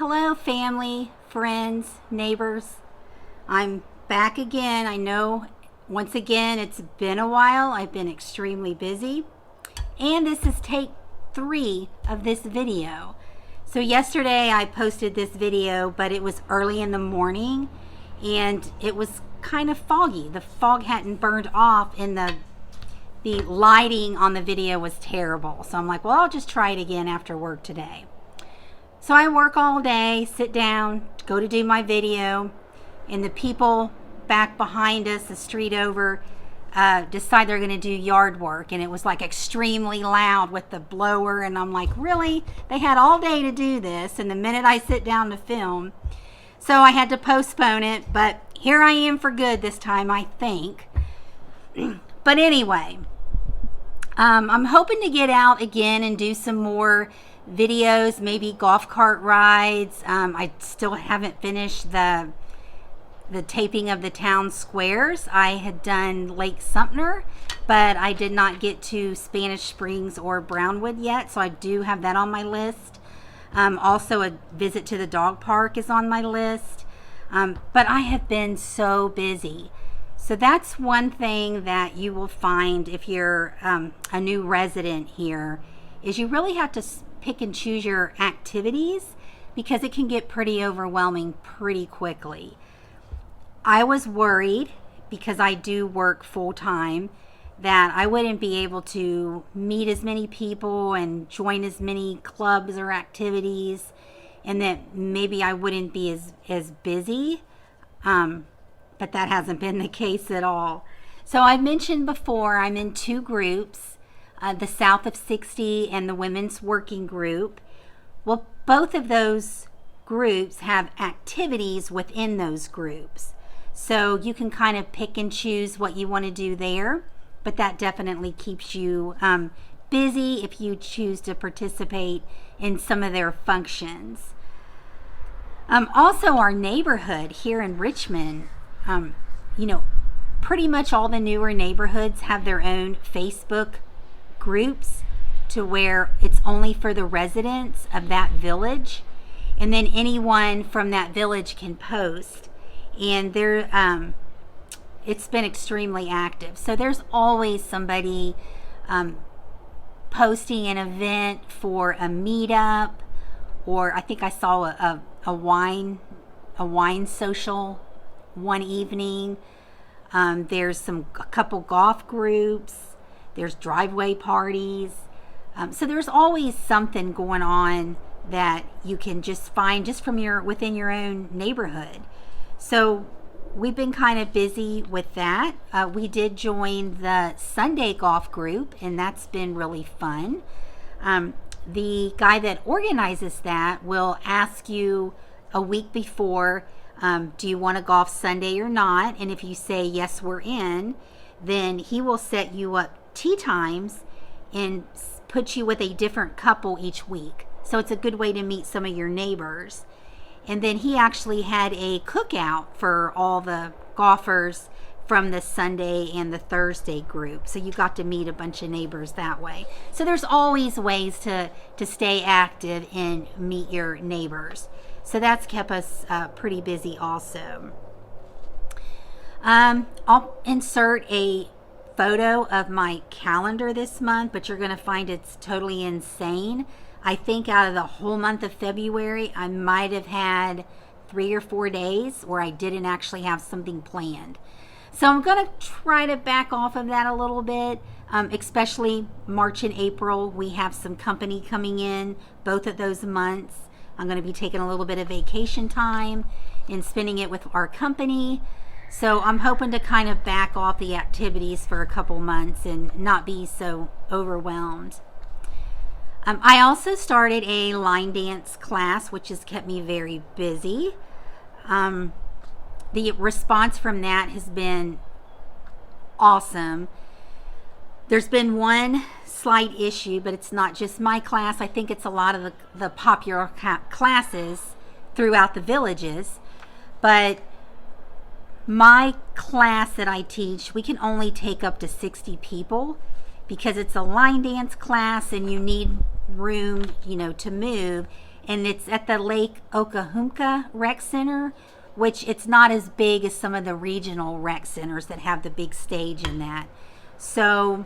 Hello, family, friends, neighbors. I'm back again. I know, once again, it's been a while. I've been extremely busy. And this is take 3 of this video. So yesterday I posted this video, but it was early in the morning and it was kind of foggy. The fog hadn't burned off and the lighting on the video was terrible. So I'm like, well, I'll just try it again after work today. So I work all day, sit down, go to do my video, and the people back behind us, the street over, decide they're going to do yard work. And it was like extremely loud with the blower. And I'm like, really? They had all day to do this. And the minute I sit down to film, so I had to postpone it. But here I am for good this time, I think. But anyway, I'm hoping to get out again and do some more videos, maybe golf cart rides. I still haven't finished the taping of the town squares. I had done Lake Sumter, but I did not get to Spanish Springs or Brownwood yet, so I do have that on my list. Also, a visit to the dog park is on my list, but I have been so busy. So that's one thing that you will find if you're a new resident here, is you really have to pick and choose your activities because it can get pretty overwhelming pretty quickly. I was worried, because I do work full-time, that I wouldn't be able to meet as many people and join as many clubs or activities, and that maybe I wouldn't be as busy, but that hasn't been the case at all. So I mentioned before, I'm in 2 groups, the South of 60 and the Women's Working Group. Well, both of those groups have activities within those groups. So you can kind of pick and choose what you want to do there, but that definitely keeps you busy if you choose to participate in some of their functions. Also, our neighborhood here in Richmond, pretty much all the newer neighborhoods have their own Facebook groups to where it's only for the residents of that village, and then anyone from that village can post, and it's been extremely active. So there's always somebody posting an event for a meetup, or I think I saw a wine social one evening. There's a couple golf groups. There's driveway parties. So there's always something going on that you can just find just from within your own neighborhood. So we've been kind of busy with that. We did join the Sunday golf group, and that's been really fun. The guy that organizes that will ask you a week before, do you want to golf Sunday or not? And if you say, yes, we're in, then he will set you up tee times and put you with a different couple each week. So it's a good way to meet some of your neighbors. And then he actually had a cookout for all the golfers from the Sunday and the Thursday group. So you got to meet a bunch of neighbors that way. So there's always ways to stay active and meet your neighbors. So that's kept us pretty busy also. I'll insert a photo of my calendar this month, but you're going to find it's totally insane. I think out of the whole month of February, I might have had 3 or 4 days where I didn't actually have something planned. So I'm going to try to back off of that a little bit, especially March and April. We have some company coming in both of those months. I'm going to be taking a little bit of vacation time and spending it with our company. So I'm hoping to kind of back off the activities for a couple months and not be so overwhelmed. I also started a line dance class, which has kept me very busy. The response from that has been awesome. There's been one slight issue, but it's not just my class. I think it's a lot of the popular classes throughout the villages. But my class that I teach, we can only take up to 60 people because it's a line dance class and you need room, to move. and it's at the Lake Okahumka Rec Center, which it's not as big as some of the regional rec centers that have the big stage in that. So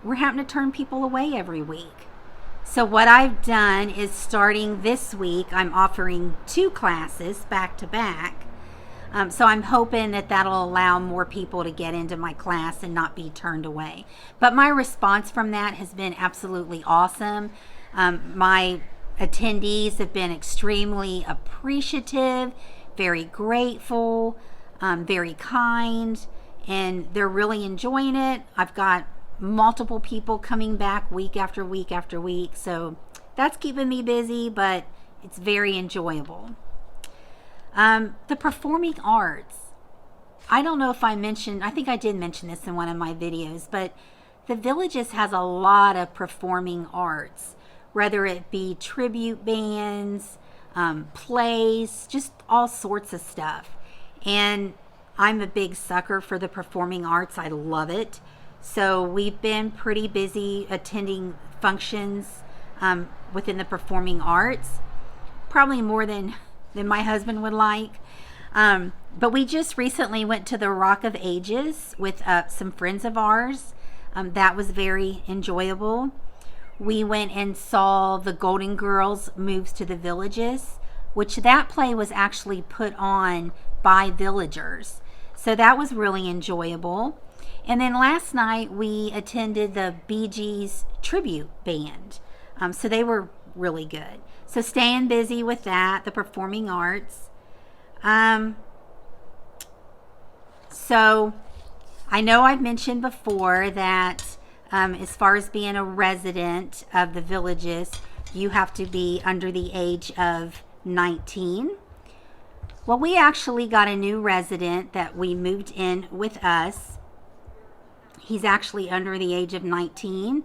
we're having to turn people away every week. So what I've done is, starting this week, I'm offering 2 classes back to back. So I'm hoping that that'll allow more people to get into my class and not be turned away. But my response from that has been absolutely awesome. My attendees have been extremely appreciative, very grateful, very kind, and they're really enjoying it. I've got multiple people coming back week after week after week, so that's keeping me busy, but it's very enjoyable. The performing arts, I don't know if I think I did mention this in one of my videos, but the Villages has a lot of performing arts, whether it be tribute bands, plays, just all sorts of stuff. And I'm a big sucker for the performing arts. I love it. So we've been pretty busy attending functions within the performing arts, probably more than my husband would like. But we just recently went to the Rock of Ages with some friends of ours. That was very enjoyable. We went and saw The Golden Girls Moves to the Villages, which that play was actually put on by villagers. So that was really enjoyable. And then last night we attended the Bee Gees tribute band. So they were really good. So staying busy with that, the performing arts. So I know I've mentioned before that as far as being a resident of the Villages, you have to be under the age of 19. Well, we actually got a new resident that we moved in with us. He's actually under the age of 19,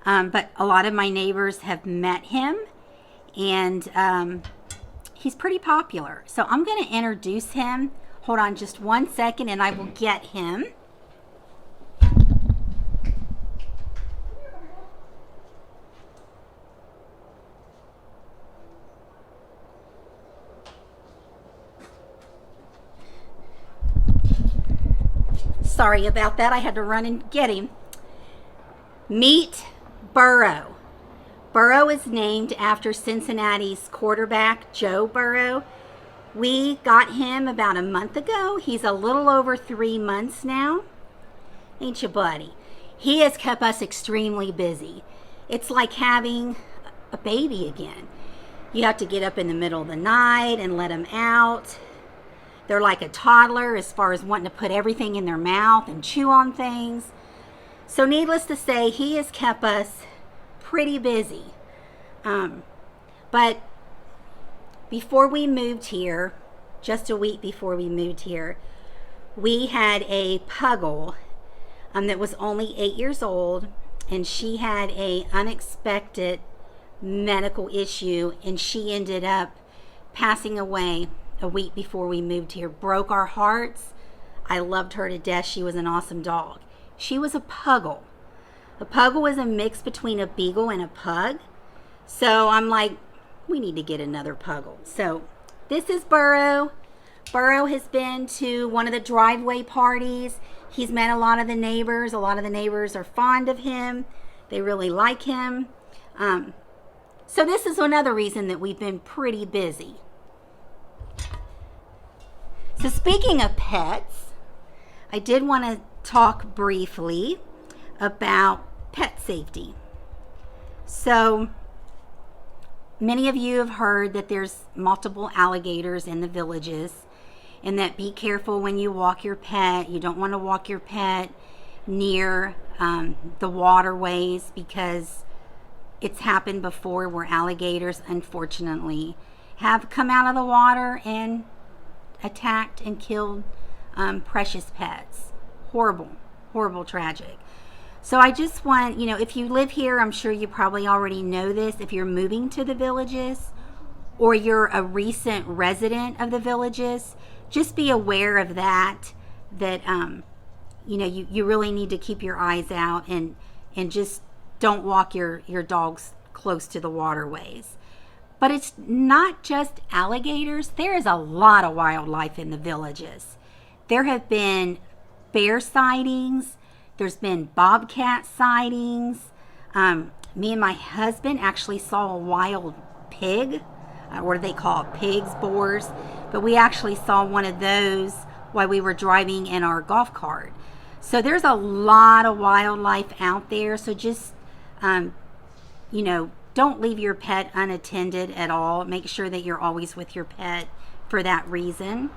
but a lot of my neighbors have met him, and he's pretty popular. So I'm going to introduce him. Hold on just one second and I will get him. Sorry about that. I had to run and get him. Meet Burrow. Burrow is named after Cincinnati's quarterback, Joe Burrow. We got him about a month ago. He's a little over 3 months now. Ain't you, buddy? He has kept us extremely busy. It's like having a baby again. You have to get up in the middle of the night and let him out. They're like a toddler as far as wanting to put everything in their mouth and chew on things. So needless to say, he has kept us pretty busy. But before we moved here, just a week before we moved here, we had a puggle that was only 8 years old, and she had a unexpected medical issue, and she ended up passing away a week before we moved here. Broke our hearts. I loved her to death. She was an awesome dog. She was a puggle. A puggle is a mix between a beagle and a pug. So I'm like, we need to get another puggle. So this is Burrow. Burrow has been to one of the driveway parties. He's met a lot of the neighbors. A lot of the neighbors are fond of him. They really like him. So this is another reason that we've been pretty busy. So speaking of pets, I did want to talk briefly about pet safety. So many of you have heard that there's multiple alligators in the Villages, and that be careful when you walk your pet. You don't want to walk your pet near the waterways, because it's happened before where alligators, unfortunately, have come out of the water and attacked and killed precious pets. Horrible, horrible, tragic. So I just want, if you live here, I'm sure you probably already know this. If you're moving to the Villages, or you're a recent resident of the Villages, just be aware of that you really need to keep your eyes out, and just don't walk your dogs close to the waterways. But it's not just alligators. There is a lot of wildlife in the villages. There have been bear sightings. There's been bobcat sightings. Me and my husband actually saw a wild pig. What do they call it? Pigs, boars. But we actually saw one of those while we were driving in our golf cart. So there's a lot of wildlife out there. So just, don't leave your pet unattended at all. Make sure that you're always with your pet for that reason.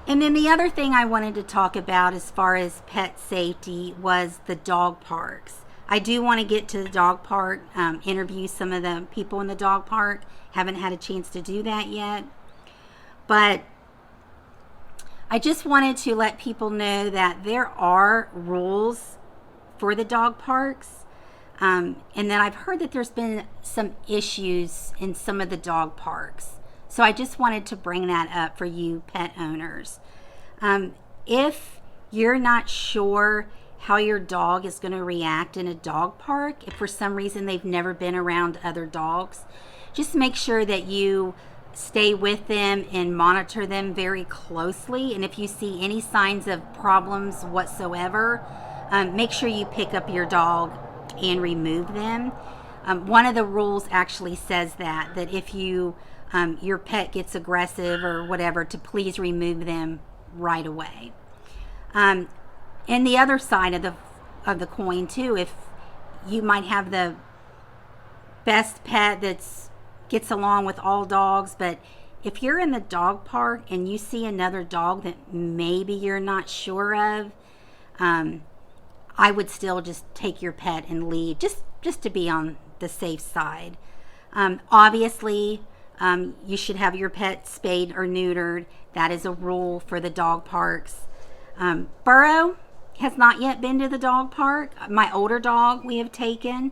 And then the other thing I wanted to talk about as far as pet safety was the dog parks. I do want to get to the dog park, interview some of the people in the dog park. Haven't had a chance to do that yet. But I just wanted to let people know that there are rules for the dog parks. And then I've heard that there's been some issues in some of the dog parks. So I just wanted to bring that up for you pet owners. If you're not sure how your dog is going to react in a dog park, if for some reason they've never been around other dogs, just make sure that you stay with them and monitor them very closely. And if you see any signs of problems whatsoever, make sure you pick up your dog and remove them. One of the rules actually says that if you your pet gets aggressive or whatever, to please remove them right away. And the other side of the coin too, if you might have the best pet that's gets along with all dogs, but if you're in the dog park and you see another dog that maybe you're not sure of, I would still just take your pet and leave, just to be on the safe side. Obviously, you should have your pet spayed or neutered. That is a rule for the dog parks. Burrow has not yet been to the dog park. My older dog we have taken,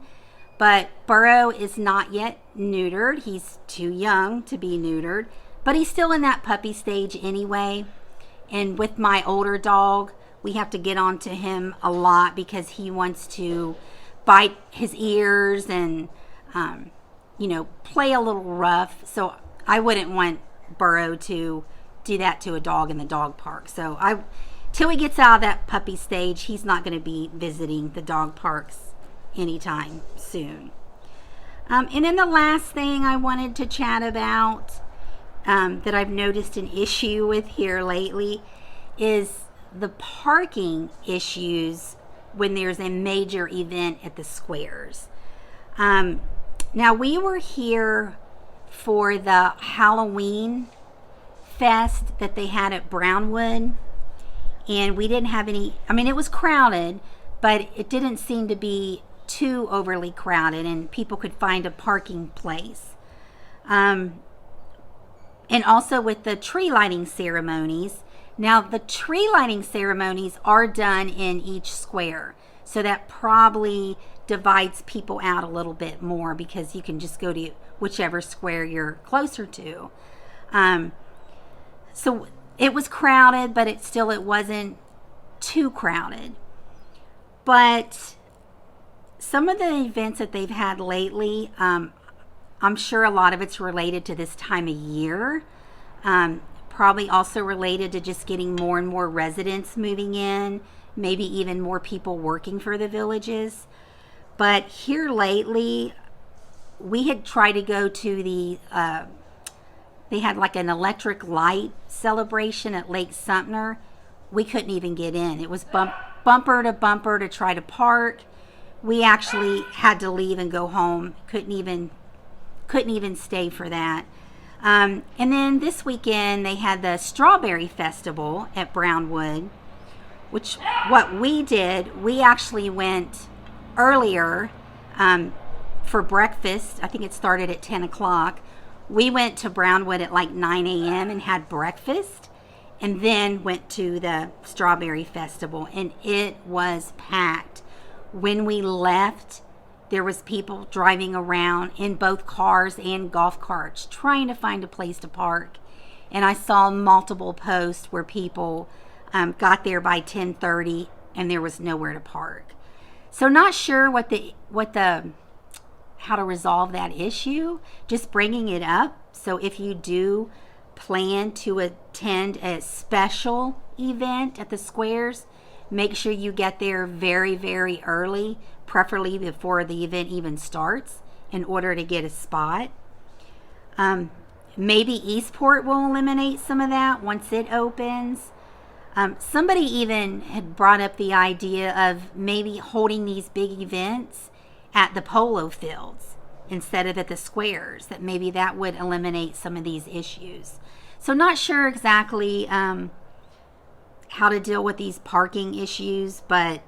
but Burrow is not yet neutered. He's too young to be neutered, but he's still in that puppy stage anyway. And with my older dog, we have to get onto him a lot because he wants to bite his ears and, play a little rough. So I wouldn't want Burrow to do that to a dog in the dog park. So till he gets out of that puppy stage, he's not going to be visiting the dog parks anytime soon. And then the last thing I wanted to chat about that I've noticed an issue with here lately is the parking issues when there's a major event at the squares. Now we were here for the Halloween fest that they had at Brownwood, and we didn't have any, it was crowded, but it didn't seem to be too overly crowded and people could find a parking place. And also with the tree lighting ceremonies. Now the tree lighting ceremonies are done in each square, so that probably divides people out a little bit more because you can just go to whichever square you're closer to. So it was crowded, but it wasn't too crowded. But some of the events that they've had lately, I'm sure a lot of it's related to this time of year. Probably also related to just getting more and more residents moving in, maybe even more people working for the villages. But here lately, we had tried to go to they had like an electric light celebration at Lake Sumter. We couldn't even get in. It was bumper to bumper to try to park. We actually had to leave and go home. Couldn't even stay for that. And then this weekend they had the Strawberry Festival at Brownwood, which what we did, we actually went earlier for breakfast. I think it started at 10 o'clock. We went to Brownwood at like 9 a.m. and had breakfast, and then went to the Strawberry Festival, and it was packed. When we left, there was people driving around in both cars and golf carts trying to find a place to park. And I saw multiple posts where people got there by 10:30 and there was nowhere to park. So not sure how to resolve that issue, just bringing it up. So if you do plan to attend a special event at the squares, make sure you get there very, very early, preferably before the event even starts, in order to get a spot. Maybe Eastport will eliminate some of that once it opens. Somebody even had brought up the idea of maybe holding these big events at the polo fields instead of at the squares, that maybe that would eliminate some of these issues. So not sure exactly how to deal with these parking issues, but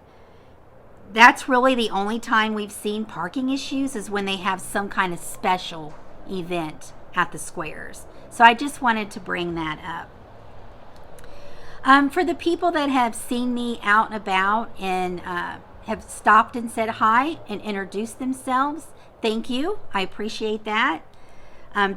that's really the only time we've seen parking issues, is when they have some kind of special event at the squares. So I just wanted to bring that up. For the people that have seen me out and about and have stopped and said hi and introduced themselves, thank you. I appreciate that.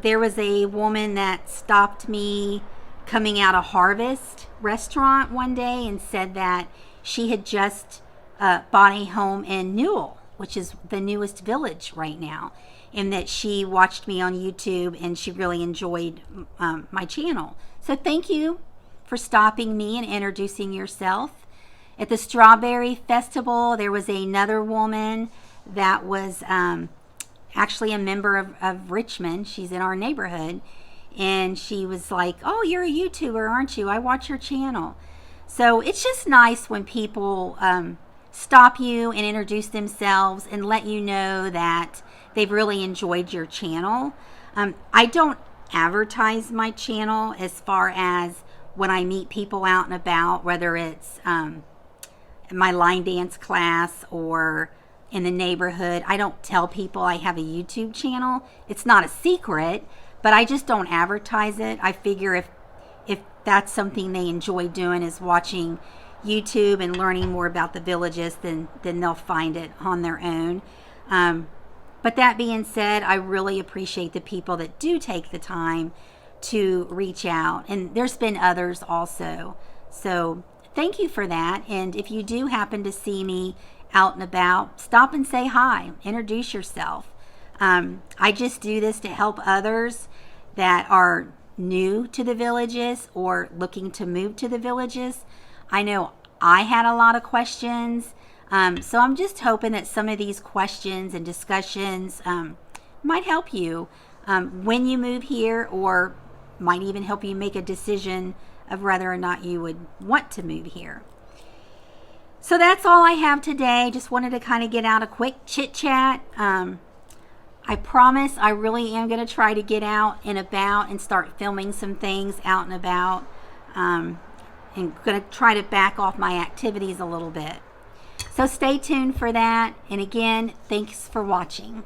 There was a woman that stopped me coming out of Harvest restaurant one day and said that she had just bought a home in Newell, which is the newest village right now, and that she watched me on YouTube and she really enjoyed my channel. So thank you for stopping me and introducing yourself. At the Strawberry Festival, there was another woman that was actually a member of Richmond. She's in our neighborhood, and she was like, "Oh, you're a YouTuber, aren't you? I watch your channel." So it's just nice when people stop you and introduce themselves and let you know that they've really enjoyed your channel. I don't advertise my channel as far as when I meet people out and about, whether it's my line dance class or in the neighborhood. I don't tell people I have a YouTube channel. It's not a secret, but I just don't advertise it. I figure if that's something they enjoy doing, is watching YouTube and learning more about the villages, then they'll find it on their own. But that being said, I really appreciate the people that do take the time to reach out, and there's been others also. So thank you for that. And if you do happen to see me out and about, stop and say hi, introduce yourself. I just do this to help others that are new to the villages or looking to move to the villages. I know I had a lot of questions, so I'm just hoping that some of these questions and discussions might help you when you move here, or might even help you make a decision of whether or not you would want to move here. So that's all I have today. Just wanted to kind of get out a quick chit chat. I promise I really am going to try to get out and about and start filming some things out and about. And going to try to back off my activities a little bit. So stay tuned for that. And again, thanks for watching.